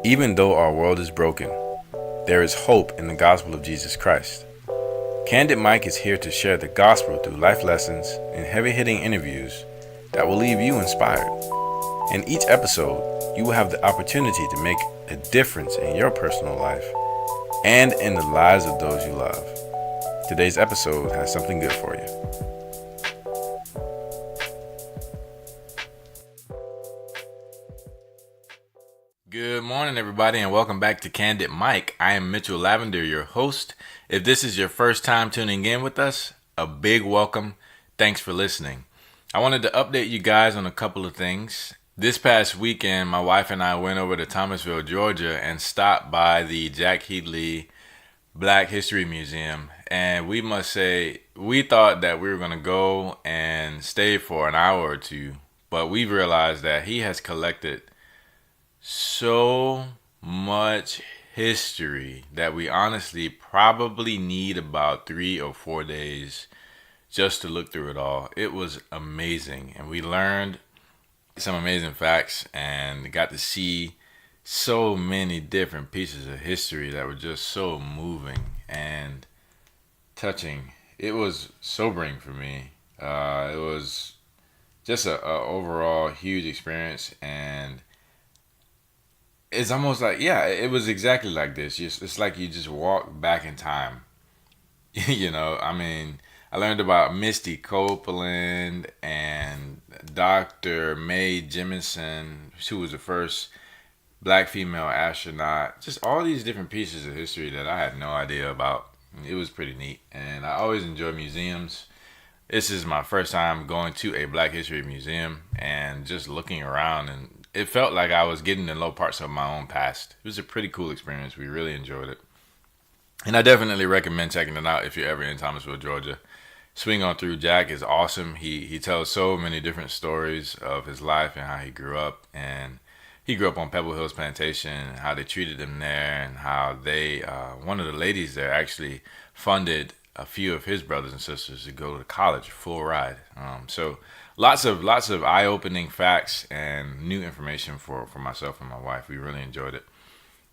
Even though our world is broken, there is hope in the gospel of Jesus Christ. Candid Mike is here to share the gospel through life lessons and heavy-hitting interviews that will leave you inspired. In each episode, you will have the opportunity to make a difference in your personal life and in the lives of those you love. Today's episode has something good for you. Good morning, everybody, and welcome back to Candid Mike. I am Mitchell Lavender, your host. If this is your first time tuning in with us, a big welcome. Thanks for listening. I wanted to update you guys on a couple of things. This past weekend, my wife and I went over to Thomasville, Georgia, and stopped by the Jack Headley Black History Museum. And we must say, we thought that we were going to go and stay for an hour or two, but we realized that he has collected so much history that we honestly probably need about 3 or 4 days just to look through it all. It was amazing, and we learned some amazing facts and got to see so many different pieces of history that were just so moving and touching. It was sobering for me. It was just a overall huge experience, and it's almost like, yeah, it was exactly like this. It's like you just walk back in time. I learned about Misty Copeland and Dr. Mae Jemison, who was the first black female astronaut. Just all these different pieces of history that I had no idea about. It was pretty neat. And I always enjoy museums. This is my first time going to a Black History Museum and just looking around, and it felt like I was getting in low parts of my own past. It was a pretty cool experience. We really enjoyed it. And I definitely recommend checking it out if you're ever in Thomasville, Georgia. Swing on through. Jack is awesome. He tells so many different stories of his life and how he grew up. And he grew up on Pebble Hills Plantation, and how they treated him there, and how they, one of the ladies there actually funded a few of his brothers and sisters to go to college, full ride. So lots of eye-opening facts and new information for myself and my wife. We really enjoyed it.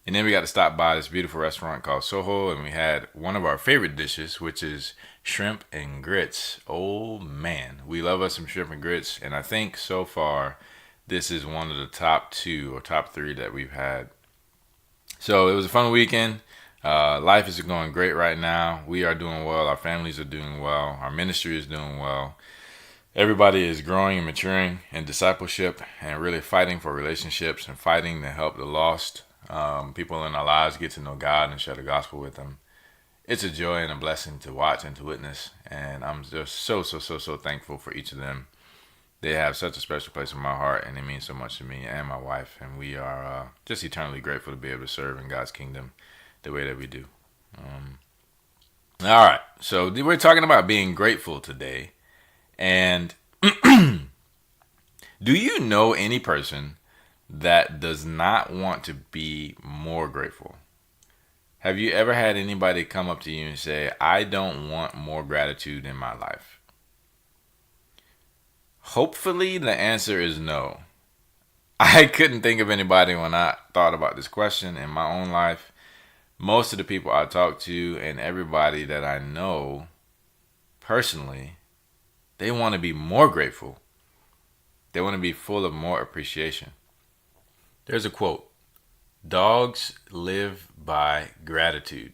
And then we got to stop by this beautiful restaurant called Soho, and we had one of our favorite dishes, which is shrimp and grits. Oh man, we love us some shrimp and grits, and I think so far this is one of the top 2 or top 3 that we've had. So it was a fun weekend. Life is going great right now. We are doing well. Our families are doing well. Our ministry is doing well. Everybody is growing and maturing in discipleship and really fighting for relationships and fighting to help the lost people in our lives get to know God and share the gospel with them. It's a joy and a blessing to watch and to witness, and I'm just so thankful for each of them. They have such a special place in my heart, and it means so much to me and my wife, and we are just eternally grateful to be able to serve in God's kingdom the way that we do. All right, so we're talking about being grateful today. And do you know any person that does not want to be more grateful? Have you ever had anybody come up to you and say, I don't want more gratitude in my life? Hopefully the answer is no. I couldn't think of anybody when I thought about this question in my own life. Most of the people I talk to and everybody that I know personally, they want to be more grateful. They want to be full of more appreciation. There's a quote: dogs live by gratitude.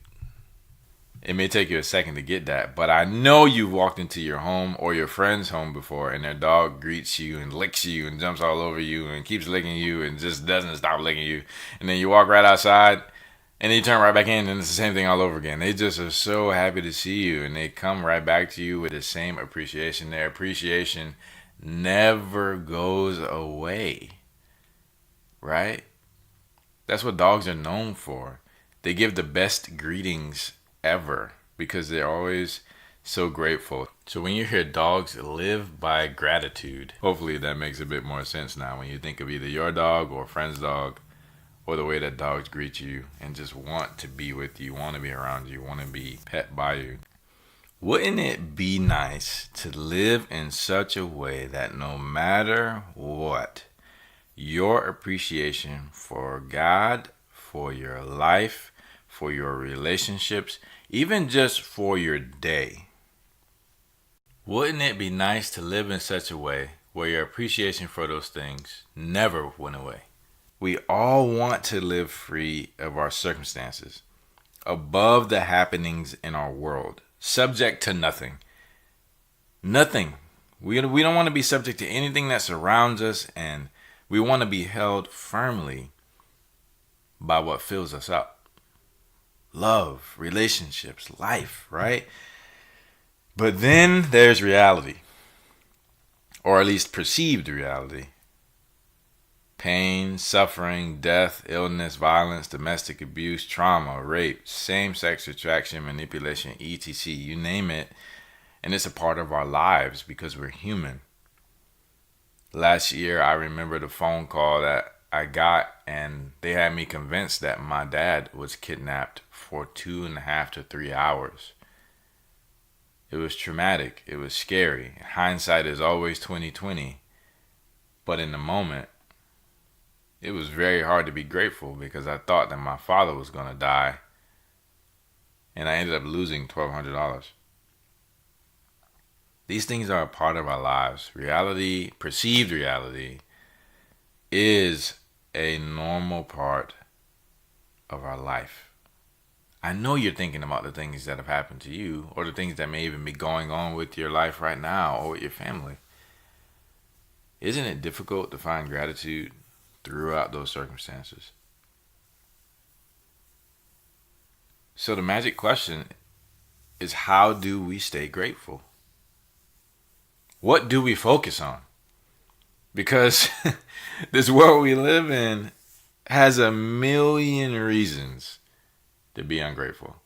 It may take you a second to get that, but I know you've walked into your home or your friend's home before, and their dog greets you and licks you and jumps all over you and keeps licking you and just doesn't stop licking you. And then you walk right outside, and then you turn right back in, and it's the same thing all over again. They just are so happy to see you, and they come right back to you with the same appreciation. Their appreciation never goes away, right? That's what dogs are known for. They give the best greetings ever because they're always so grateful. So when you hear dogs live by gratitude, hopefully that makes a bit more sense now when you think of either your dog or a friend's dog, or the way that dogs greet you and just want to be with you, want to be around you, want to be pet by you. Wouldn't it be nice to live in such a way that no matter what, your appreciation for God, for your life, for your relationships, even just for your day. Wouldn't it be nice to live in such a way where your appreciation for those things never went away? We all want to live free of our circumstances, above the happenings in our world, subject to nothing. Nothing. We don't want to be subject to anything that surrounds us, and we want to be held firmly by what fills us up. Love, relationships, life, right? But then there's reality, or at least perceived reality. Pain, suffering, death, illness, violence, domestic abuse, trauma, rape, same-sex attraction, manipulation, etc. You name it. And it's a part of our lives because we're human. Last year, I remember the phone call that I got, and they had me convinced that my dad was kidnapped for 2.5 to 3 hours. It was traumatic. It was scary. Hindsight is always 20/20. But in the moment, it was very hard to be grateful because I thought that my father was going to die, and I ended up losing $1,200. These things are a part of our lives. Reality, perceived reality, is a normal part of our life. I know you're thinking about the things that have happened to you, or the things that may even be going on with your life right now or with your family. Isn't it difficult to find gratitude throughout those circumstances? So the magic question is, how do we stay grateful? What do we focus on? Because this world we live in has a million reasons to be ungrateful.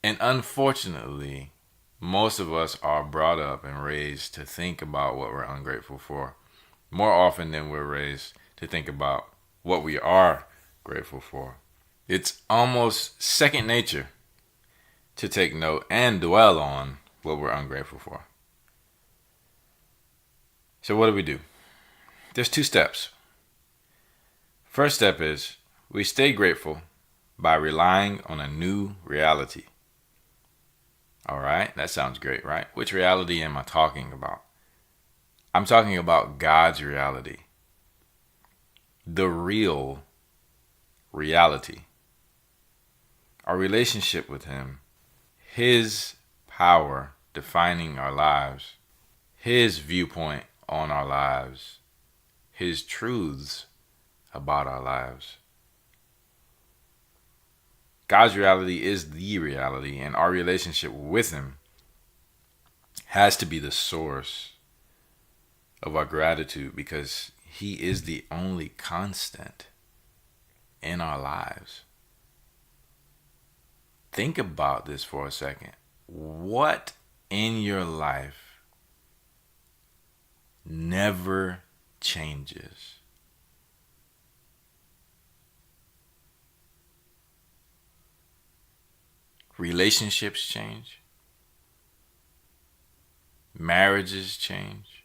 And unfortunately, most of us are brought up and raised to think about what we're ungrateful for more often than we're raised to think about what we are grateful for. It's almost second nature to take note and dwell on what we're ungrateful for. So what do? There's 2 steps. First step is we stay grateful by relying on a new reality. All right, that sounds great, right? Which reality am I talking about? I'm talking about God's reality. The real reality. Our relationship with Him. His power defining our lives. His viewpoint on our lives. His truths about our lives. God's reality is the reality, and our relationship with Him has to be the source of our gratitude, because He is the only constant in our lives. Think about this for a second. What in your life never changes? Relationships change. Marriages change.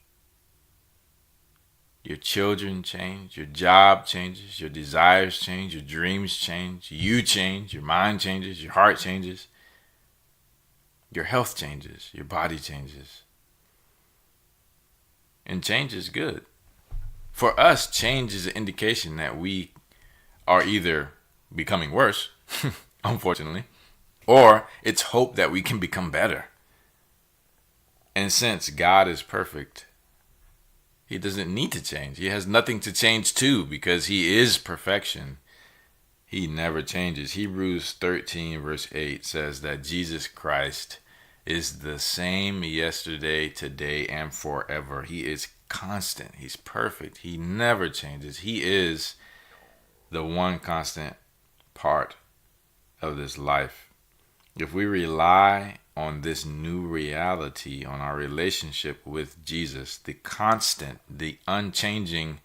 Your children change. Your job changes. Your desires change. Your dreams change. You change. Your mind changes. Your heart changes. Your health changes. Your body changes. And change is good. For us, change is an indication that we are either becoming worse, unfortunately, or it's hope that we can become better. And since God is perfect, He doesn't need to change. He has nothing to change to, because He is perfection. He never changes. Hebrews 13 verse 8 says that Jesus Christ is the same yesterday, today, and forever. He is constant. He's perfect. He never changes. He is the one constant part of this life. If we rely on this new reality, on our relationship with Jesus, the constant, the unchanging,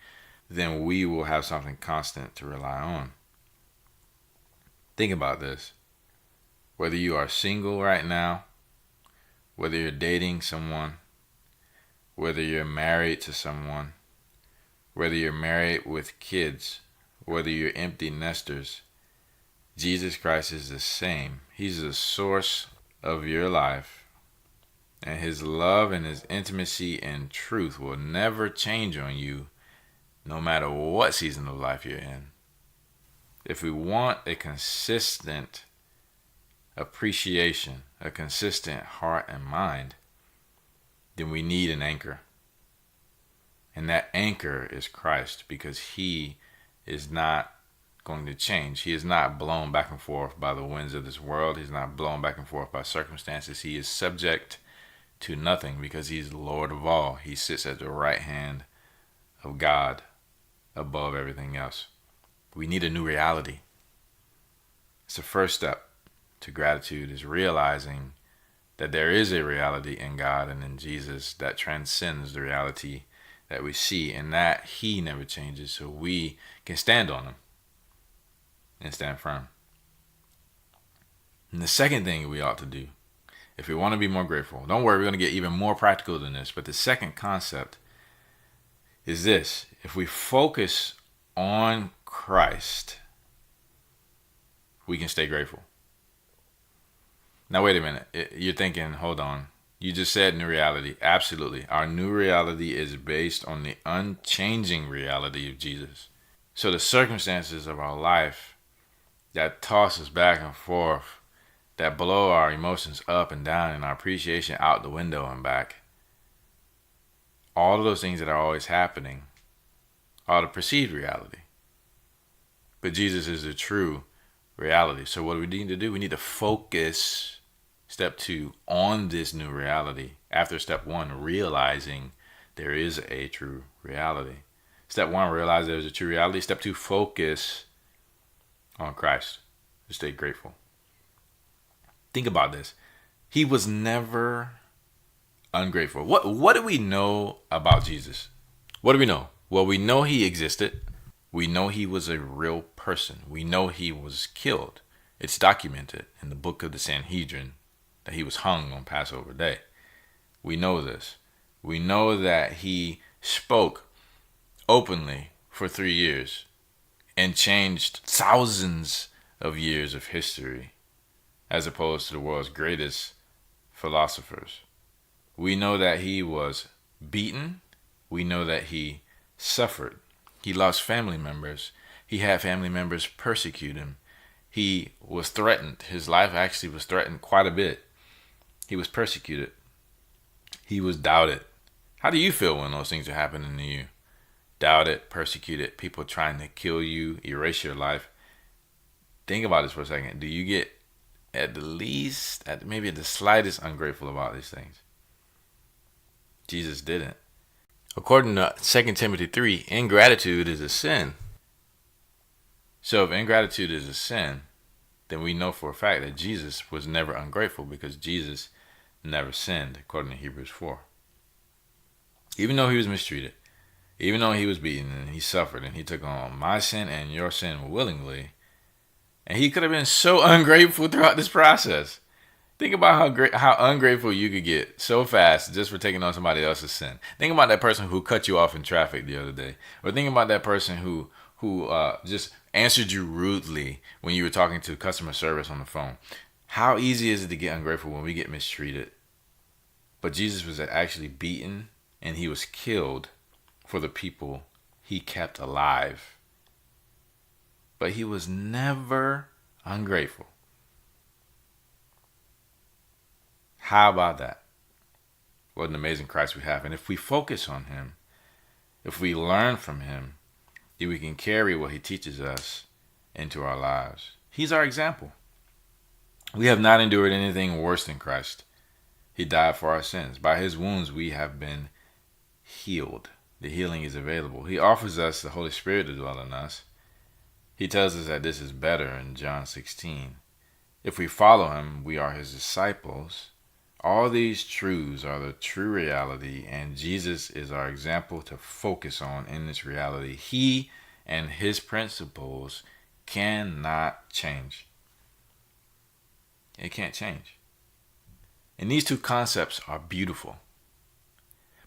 then we will have something constant to rely on. Think about this. Whether you are single right now, whether you're dating someone, whether you're married to someone, whether you're married with kids, whether you're empty nesters, Jesus Christ is the same. He's the source of your life. And his love and his intimacy and truth will never change on you, no matter what season of life you're in. If we want a consistent appreciation, a consistent heart and mind, then we need an anchor. And that anchor is Christ, because he is not going to change. He is not blown back and forth by the winds of this world. He's not blown back and forth by circumstances. He is subject to nothing because he's Lord of all. He sits at the right hand of God above everything else. We need a new reality. It's the first step to gratitude, is realizing that there is a reality in God and in Jesus that transcends the reality that we see, and that he never changes, so we can stand on him and stand firm. And the second thing we ought to do, if we want to be more grateful, don't worry, we're going to get even more practical than this, but the second concept is this: if we focus on Christ, we can stay grateful. Now, wait a minute. You're thinking, hold on. You just said new reality. Absolutely. Our new reality is based on the unchanging reality of Jesus. So the circumstances of our life that toss us back and forth, that blow our emotions up and down and our appreciation out the window and back, all of those things that are always happening are the perceived reality. But Jesus is the true reality. So what do we need to do? We need to focus, step 2, on this new reality. After step 1, realizing there is a true reality. Step 1, realize there's a true reality. Step 2, focus on Christ. Just stay grateful. Think about this. He was never ungrateful. What do we know about Jesus? What do we know? Well, we know he existed. We know he was a real person. We know he was killed. It's documented in the book of the Sanhedrin that he was hung on Passover Day. We know this. We know that he spoke openly for 3 years and changed thousands of years of history, as opposed to the world's greatest philosophers. We know that he was beaten. We know that he suffered. He lost family members. He had family members persecute him. He was threatened. His life actually was threatened quite a bit. He was persecuted. He was doubted. How do you feel when those things are happening to you? Doubted, persecuted, people trying to kill you, erase your life. Think about this for a second. Do you get at the least, maybe at the slightest, ungrateful about these things? Jesus didn't. According to 2 Timothy 3, ingratitude is a sin. So if ingratitude is a sin, then we know for a fact that Jesus was never ungrateful, because Jesus never sinned, according to Hebrews 4. Even though he was mistreated, even though he was beaten and he suffered and he took on my sin and your sin willingly, and he could have been so ungrateful throughout this process. Think about how ungrateful you could get so fast just for taking on somebody else's sin. Think about that person who cut you off in traffic the other day. Or think about that person who just answered you rudely when you were talking to customer service on the phone. How easy is it to get ungrateful when we get mistreated? But Jesus was actually beaten and he was killed for the people he kept alive. But he was never ungrateful. How about that? What an amazing Christ we have. And if we focus on him, if we learn from him, then we can carry what he teaches us into our lives. He's our example. We have not endured anything worse than Christ. He died for our sins. By his wounds we have been healed. The healing is available. He offers us the Holy Spirit to dwell in us. He tells us that this is better in John 16. If we follow him, we are his disciples. All these truths are the true reality, and Jesus is our example to focus on in this reality. He and his principles cannot change. It can't change. And these two concepts are beautiful,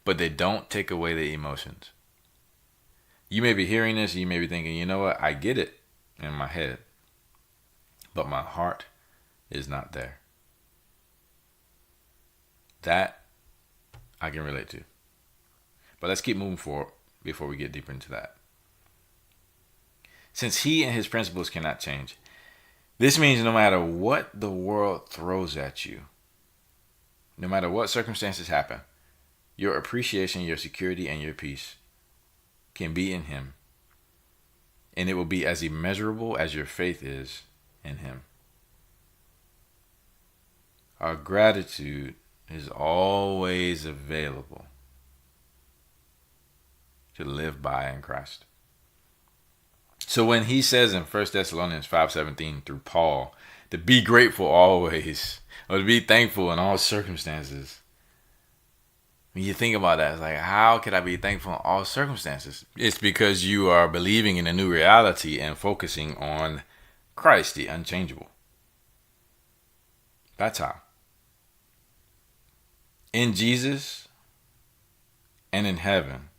but they don't take away the emotions. You may be hearing this and you may be thinking, you know what? I get it in my head, but my heart is not there. That I can relate to. But let's keep moving forward before we get deeper into that. Since he and his principles cannot change, this means no matter what the world throws at you, no matter what circumstances happen, your appreciation, your security, and your peace can be in him. And it will be as immeasurable as your faith is in him. Our gratitude is always available to live by in Christ. So when he says in 1 Thessalonians 5:17 through Paul to be grateful always, or to be thankful in all circumstances, when you think about that, it's like, how could I be thankful in all circumstances? It's because you are believing in a new reality and focusing on Christ, the unchangeable. That's how. In Jesus and in heaven,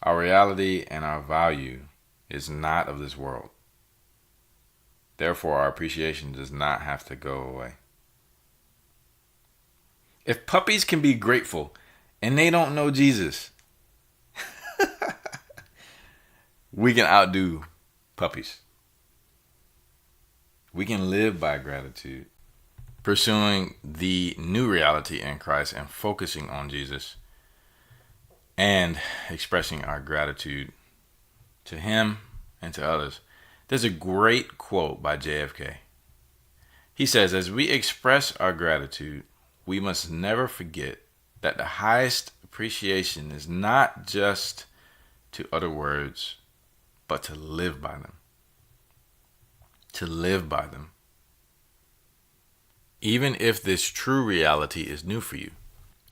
our reality and our value is not of this world. Therefore, our appreciation does not have to go away. If puppies can be grateful and they don't know Jesus, we can outdo puppies. We can live by gratitude, pursuing the new reality in Christ and focusing on Jesus and expressing our gratitude to him and to others. There's a great quote by JFK. He says, as we express our gratitude, we must never forget that the highest appreciation is not just to utter words, but to live by them. To live by them. Even if this true reality is new for you.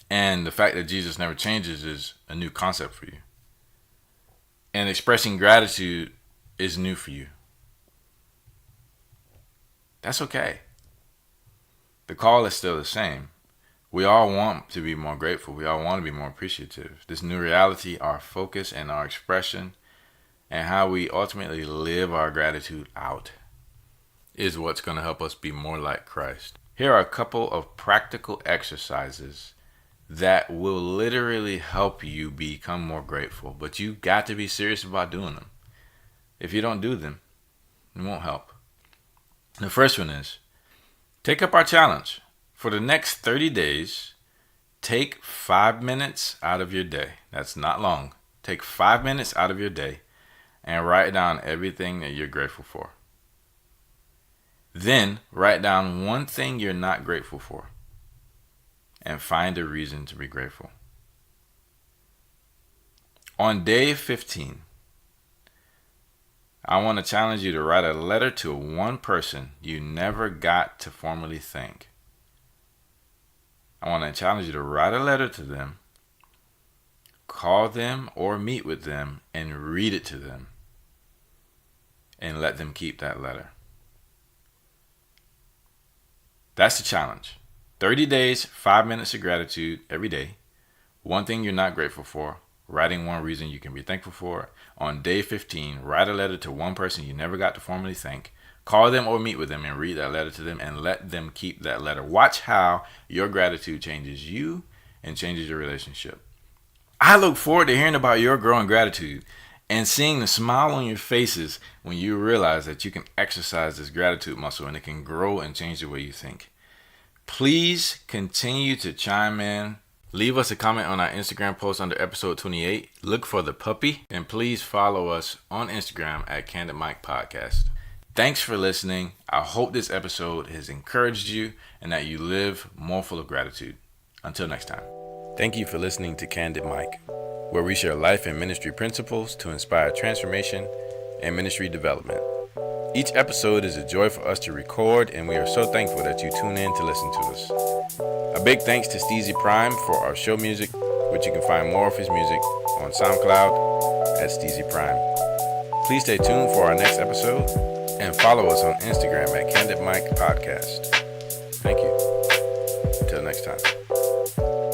And the fact that Jesus never changes is a new concept for you. And expressing gratitude is new for you. That's okay. The call is still the same. We all want to be more grateful. We all want to be more appreciative. This new reality, our focus and our expression, and how we ultimately live our gratitude out is what's going to help us be more like Christ. Here are a couple of practical exercises that will literally help you become more grateful. But you've got to be serious about doing them. If you don't do them, it won't help. The first one is, take up our challenge. For the next 30 days, take 5 minutes out of your day. That's not long. Take 5 minutes out of your day and write down everything that you're grateful for. Then write down one thing you're not grateful for and find a reason to be grateful. On day 15, I want to challenge you to write a letter to one person you never got to formally thank. I want to challenge you to write a letter to them, call them or meet with them, and read it to them. And let them keep that letter. That's the challenge. 30 days, 5 minutes of gratitude every day. One thing you're not grateful for. Writing one reason you can be thankful for. On day 15, write a letter to one person you never got to formally thank. Call them or meet with them and read that letter to them and let them keep that letter. Watch how your gratitude changes you and changes your relationship. I look forward to hearing about your growing gratitude and seeing the smile on your faces when you realize that you can exercise this gratitude muscle and it can grow and change the way you think. Please continue to chime in. Leave us a comment on our Instagram post under episode 28. Look for the puppy. And please follow us on Instagram at Candid Mike Podcast. Thanks for listening. I hope this episode has encouraged you and that you live more full of gratitude. Until next time. Thank you for listening to Candid Mike, where we share life and ministry principles to inspire transformation and ministry development. Each episode is a joy for us to record, and we are so thankful that you tune in to listen to us. A big thanks to Steezy Prime for our show music, which you can find more of his music on SoundCloud at Steezy Prime. Please stay tuned for our next episode and follow us on Instagram at Candid Mike Podcast. Thank you. Until next time.